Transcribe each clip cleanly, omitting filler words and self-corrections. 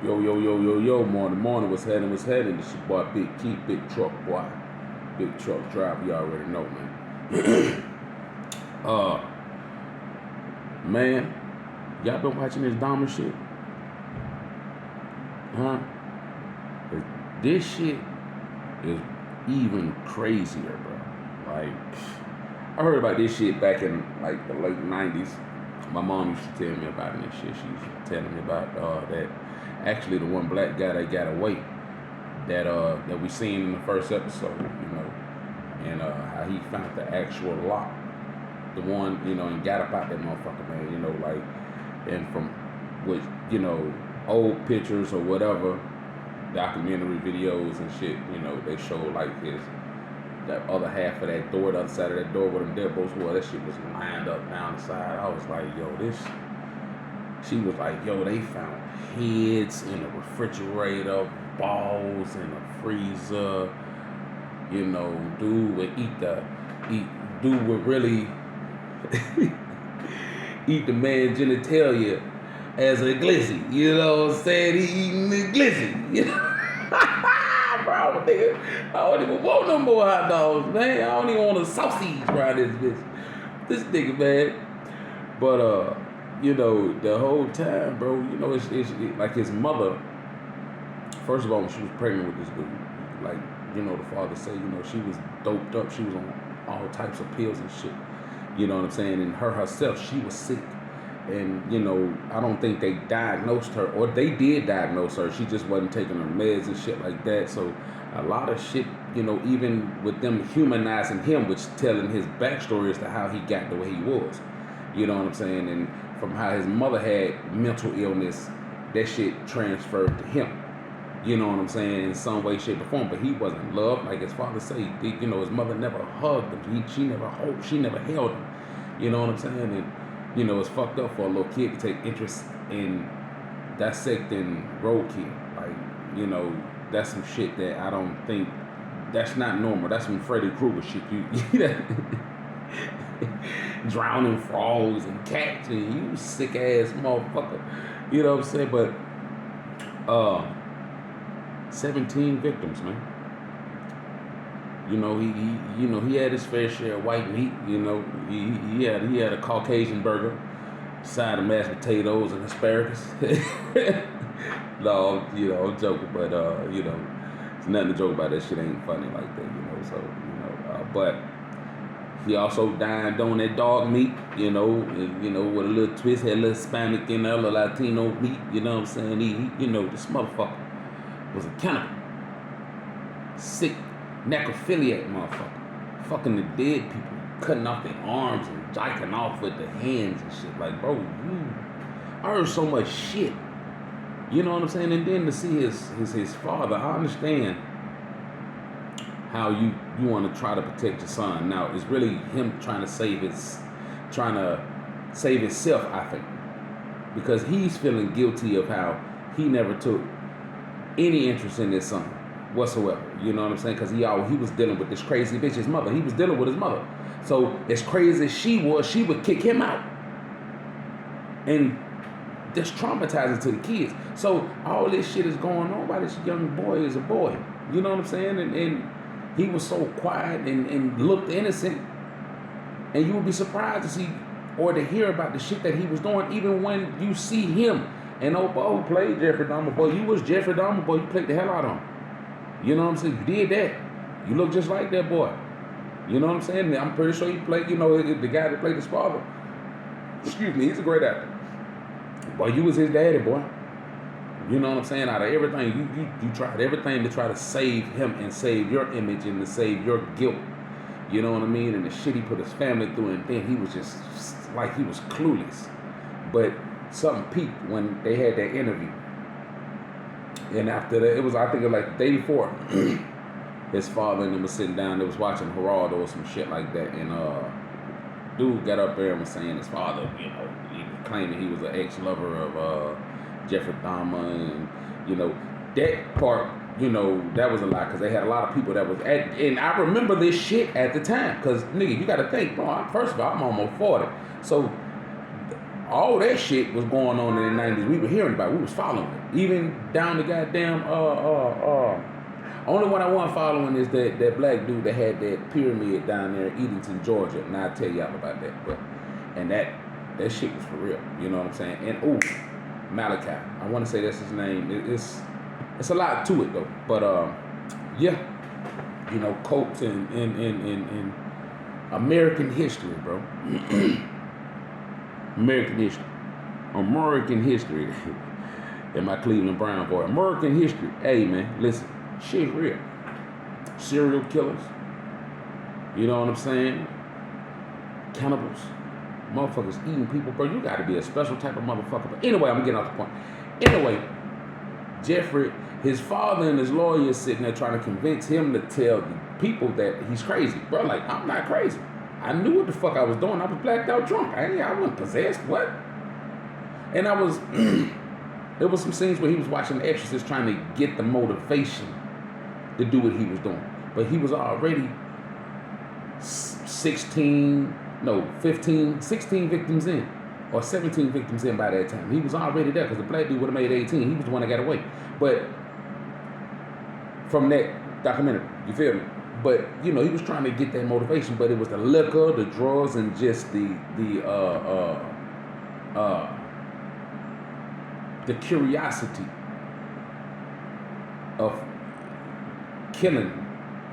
Yo, morning, what's happening? This your boy Big Key, Big Truck Boy, Big Truck Driver, you already know, man. Man, y'all been watching this DAHMER shit? Huh? This shit is even crazier, bro. Like, I heard about this shit back in, like, the late 90s. My mom used to tell me about it and shit. She used to tell me about that. Actually, the one black guy that got away, that we seen in the first episode, and how he found the actual lock, the one, and got up out that motherfucker, man, and from which, old pictures or whatever, documentary videos and shit, they show like that other half of that door, the other side of that door where them deadbolts were, that shit was lined up down the side. I was like, she was like, they found heads in a refrigerator, balls in a freezer, dude would really eat the man genitalia as a glizzy, you know what I'm saying? He eating the glizzy, Bro, nigga, I don't even want no more hot dogs, man. I don't even want a sausage around this bitch. This nigga, man. But, the whole time, bro, it's like his mother, first of all, when she was pregnant with this dude, like, the father said, she was doped up. She was on all types of pills and shit. You know what I'm saying? And herself, she was sick. And, I don't think they diagnosed her, or they did diagnose her. She just wasn't taking her meds and shit like that. So a lot of shit, even with them humanizing him, which telling his backstory as to how he got the way he was. You know what I'm saying? And from how his mother had mental illness, that shit transferred to him. You know what I'm saying? In some way, shape, or form. But he wasn't loved. Like his father said, his mother never hugged him. She never held him. You know what I'm saying? And, it's fucked up for a little kid to take interest in dissecting roadkill. Like, that's some shit that I don't think, that's not normal. That's some Freddy Krueger shit. Drowning frogs and cats, and you sick ass motherfucker. You know what I'm saying? But 17 victims, man. He had his fair share of white meat. He had a Caucasian burger, side of mashed potatoes and asparagus. No, I'm joking, but it's nothing to joke about. That shit ain't funny like that, So but he also dined on that dog meat, with a little twist, had a little Hispanic in there, a little Latino meat. You know what I'm saying? This motherfucker was a cannibal, sick, necrophiliac motherfucker, fucking the dead people, cutting off their arms and jacking off with the hands and shit. Like, bro, I heard so much shit. You know what I'm saying? And then to see his father, I understand how you want to try to protect your son. Now, it's really him trying to save himself, I think, because he's feeling guilty of how he never took any interest in his son whatsoever. You know what I'm saying? Because he was dealing with this crazy bitch, his mother. He was dealing with his mother. So as crazy as she would kick him out. And that's traumatizing to the kids. So all this shit is going on while this young boy is a boy. You know what I'm saying? And he was so quiet and looked innocent. And you would be surprised to see or to hear about the shit that he was doing, even when you see him. And who played Jeffrey Dahmer, boy, you was Jeffrey Dahmer, boy, you played the hell out of him. You know what I'm saying? You did that. You look just like that boy. You know what I'm saying? I'm pretty sure you played, the guy that played his father. Excuse me, he's a great actor. Boy, you was his daddy, boy. You know what I'm saying? Out of everything, you tried everything to try to save him and save your image and to save your guilt. You know what I mean? And the shit he put his family through, and then he was just like he was clueless. But something peaked when they had that interview. And after that, I think it was like the day before, his father and him was sitting down, they was watching Geraldo or some shit like that, and dude got up there and was saying his father, he was claiming he was an ex-lover of Jeffrey Dahmer, and, that part, that was a lie, because they had a lot of people that was and I remember this shit at the time, because, nigga, you got to think, bro, first of all, I'm almost 40, so all that shit was going on in the 90s. We were hearing about it. We was following it. Even down the goddamn, only one I wasn't following is that black dude that had that pyramid down there in Edenton, Georgia. And I'll tell y'all about that. And that shit was for real. You know what I'm saying? And, Malachi. I want to say that's his name. It's a lot to it, though. But, yeah. You know, Colts and American history, bro. American history. And my Cleveland Brown boy. American history. Hey, man, listen. Shit real. Serial killers. You know what I'm saying? Cannibals. Motherfuckers eating people, bro. You gotta be a special type of motherfucker. But anyway, I'm getting off the point. Anyway, Jeffrey, his father and his lawyer is sitting there trying to convince him to tell the people that he's crazy. Bro, like, I'm not crazy. I knew what the fuck I was doing. I was blacked out drunk. I wasn't possessed. What? And I was, there was some scenes where he was watching The Exorcist trying to get the motivation to do what he was doing. But he was already 16 victims in. Or 17 victims in by that time. He was already there because the black dude would have made 18. He was the one that got away. But from that documentary, you feel me? But, you know, he was trying to get that motivation, but it was the liquor, the drugs, and just the curiosity of killing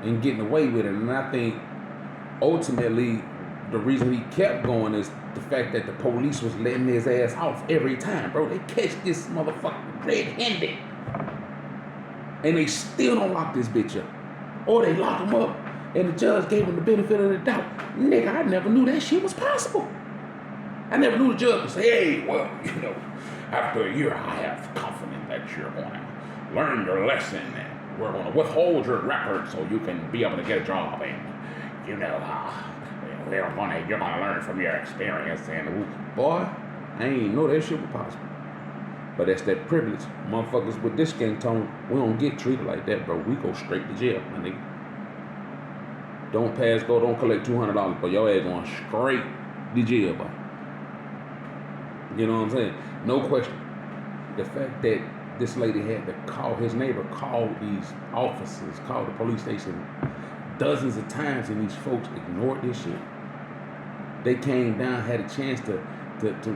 and getting away with it. And I think ultimately the reason he kept going is the fact that the police was letting his ass off every time, bro. They catch this motherfucker red-handed. And they still don't lock this bitch up. Or they lock him up and the judge gave him the benefit of the doubt. Nigga, I never knew that shit was possible. I never knew the judge would say, hey, well, you know, after a year, I have confidence that you're going to learn your lesson and we're going to withhold your record so you can be able to get a job and, you know, you're going to learn from your experience. And, boy, I ain't know that shit was possible. But that's that privilege. Motherfuckers with this skin tone, we don't get treated like that, bro. We go straight to jail, my nigga. Don't pass go, don't collect $200, but your ass going straight to jail, boy. You know what I'm saying? No question. The fact that this lady had to call his neighbor, call these officers, call the police station dozens of times, and these folks ignored this shit. They came down, had a chance to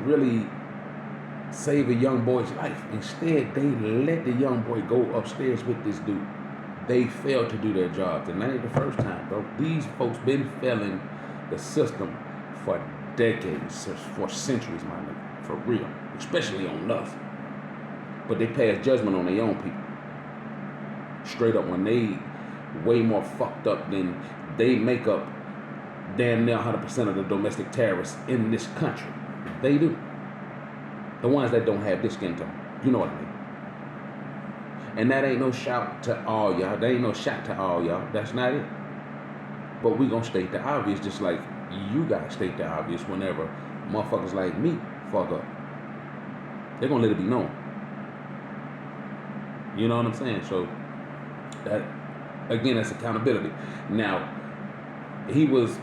really save a young boy's life. Instead, they let the young boy go upstairs with this dude. They failed to do their job. And that ain't the first time, bro. These folks been failing the system for decades, for centuries, my nigga. For real. Especially on us. But they pass judgment on their own people. Straight up, when they way more fucked up than they make up damn near 100% of the domestic terrorists in this country. They do. The ones that don't have this skin tone. You know what I mean? And that ain't no shout to all y'all. That ain't no shot to all y'all. That's not it. But we gonna state the obvious, just like you gotta state the obvious whenever motherfuckers like me fuck up. They're gonna let it be known. You know what I'm saying? So that, again, that's accountability. Now, he was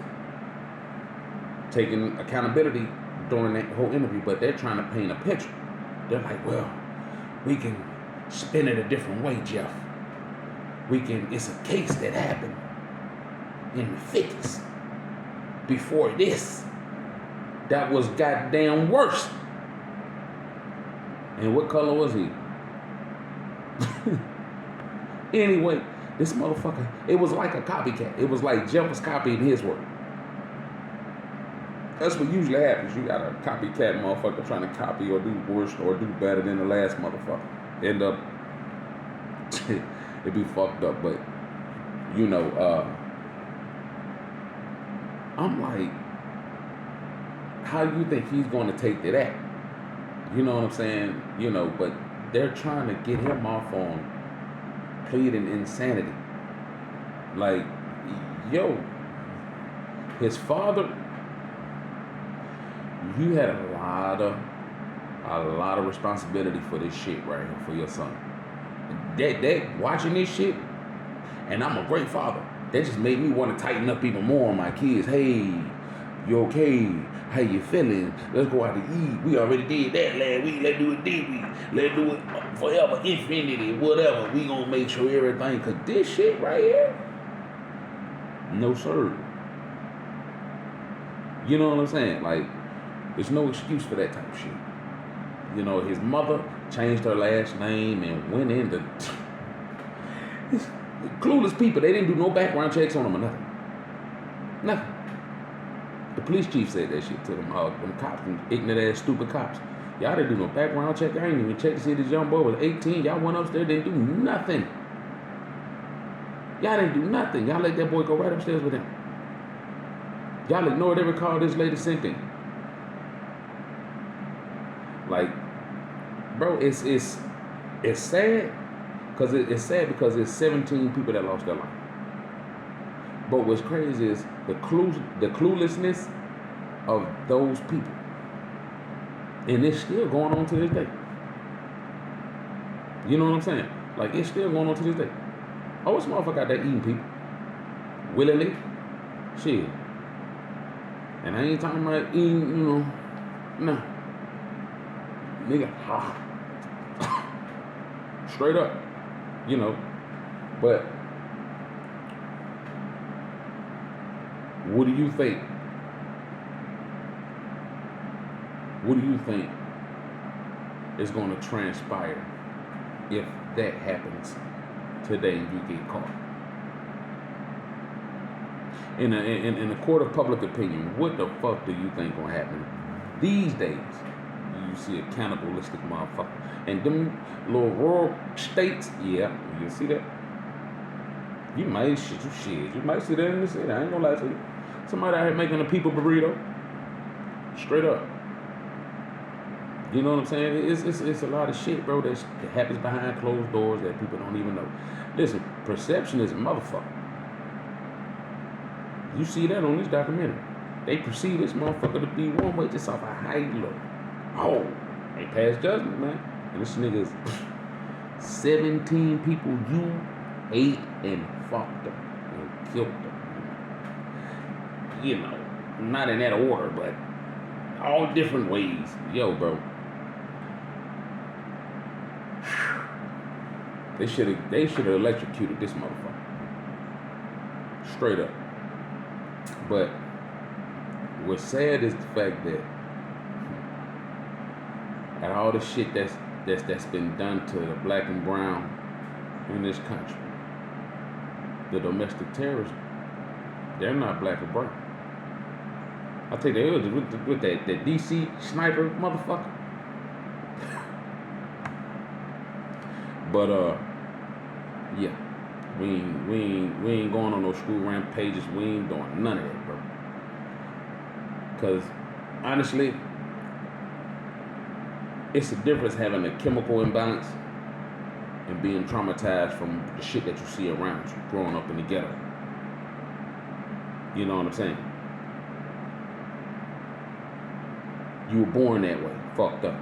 taking accountability during that whole interview, but they're trying to paint a picture. They're like, well, we can spin it a different way, Jeff. It's a case that happened in the 50s. Before this, that was goddamn worse. And what color was he? Anyway, this motherfucker, it was like a copycat. It was like Jeff was copying his work. That's what usually happens. You got a copycat motherfucker trying to copy or do worse or do better than the last motherfucker. End up, it be fucked up. But, you know, I'm like, how do you think he's going to take to that? You know what I'm saying? You know, but they're trying to get him off on pleading insanity. Like, yo, his father, you had a lot of responsibility for this shit right here for your son. That watching this shit, and I'm a great father. That just made me want to tighten up even more on my kids. Hey, You okay? How you feeling? Let's go out to eat. We already did that last week. Let's do it this week. Let's do it forever, infinity, whatever. We gonna make sure everything. Cause this shit right here, no sir. You know what I'm saying? Like, there's no excuse for that type of shit. You know, his mother changed her last name and went into clueless people. They didn't do no background checks on him or nothing. Nothing. The police chief said that shit to them cops, them ignorant ass stupid cops. Y'all didn't do no background check. I ain't even check to see if this young boy was 18. Y'all went upstairs, didn't do nothing. Y'all didn't do nothing. Y'all let that boy go right upstairs with him. Y'all ignored every call this lady sent in. Like, bro, it's sad because it's sad because it's 17 people that lost their life. But what's crazy is the cluelessness of those people, and it's still going on to this day. You know what I'm saying? Like, it's still going on to this day. Oh, this motherfucker out there eating people willingly, shit. And I ain't talking about eating, you know, nah. Nigga, straight up, you know. But what do you think? What do you think is going to transpire if that happens today and you get caught? In a court of public opinion, what the fuck do you think gonna happen these days? You see a cannibalistic motherfucker, and them little rural states, yeah, you see that. You might you might see that in the city. I ain't gonna lie to you. Somebody out here making a people burrito, straight up. You know what I'm saying? It's a lot of shit, bro, that happens behind closed doors that people don't even know. Listen, perception is a motherfucker. You see that on this documentary. They perceive this motherfucker to be one way just off of how he look. Oh, they passed judgment, man. And this nigga is 17 people you ate and fucked them and killed them. You know, not in that order, but all different ways. Yo, bro. They should have electrocuted this motherfucker. Straight up. But what's sad is the fact that at all the shit that's been done to the black and brown in this country, the domestic terrorists, they're not black or brown. I tell you, with that DC sniper motherfucker. But yeah. We ain't going on no school rampages. We ain't doing none of that, bro. Because honestly, it's a difference having a chemical imbalance and being traumatized from the shit that you see around you growing up in the ghetto. You know what I'm saying? You were born that way, fucked up.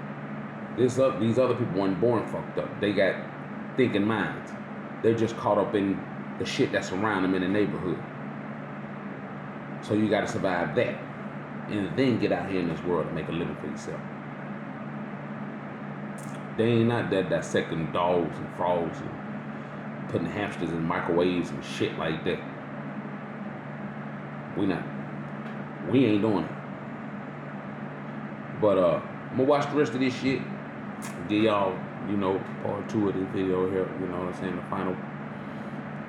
These other people weren't born fucked up. They got thinking minds. They're just caught up in the shit that's around them in the neighborhood. So you got to survive that, and then get out here in this world and make a living for yourself. They ain't not that dissecting dogs and frogs and putting hamsters in microwaves and shit like that. We ain't doing it. But I'm gonna watch the rest of this shit. Give y'all, you know, part 2 of this video here, you know what I'm saying, the final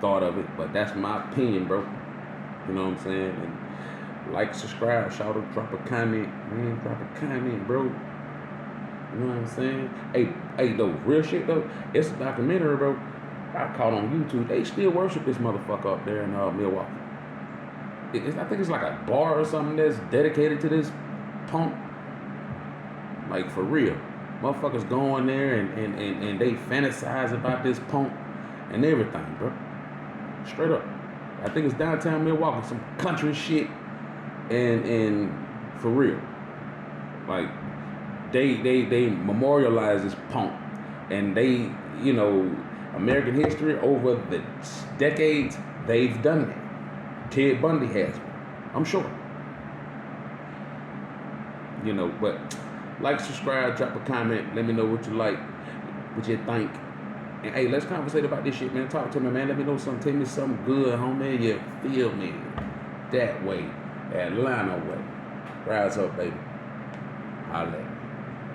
thought of it. But that's my opinion, bro. You know what I'm saying? And like, subscribe, shout out, drop a comment, man, drop a comment, bro. You know what I'm saying? Hey, though, real shit though, it's a documentary, bro. I caught on YouTube. They still worship this motherfucker up there in Milwaukee. I think it's like a bar or something that's dedicated to this punk. Like, for real. Motherfuckers go in there and they fantasize about this punk and everything, bro. Straight up. I think it's downtown Milwaukee, some country shit, and for real. Like, they memorialize this punk, and they, you know, American history over the decades, they've done that. Ted Bundy has been, I'm sure. you know. But like, subscribe, drop a comment, let me know what you like, what you think. And hey, let's conversate about this shit, man. Talk to me, man. Let me know something. Tell me something good, homie. You feel me? That way. Atlanta way. Rise up, baby. Holla.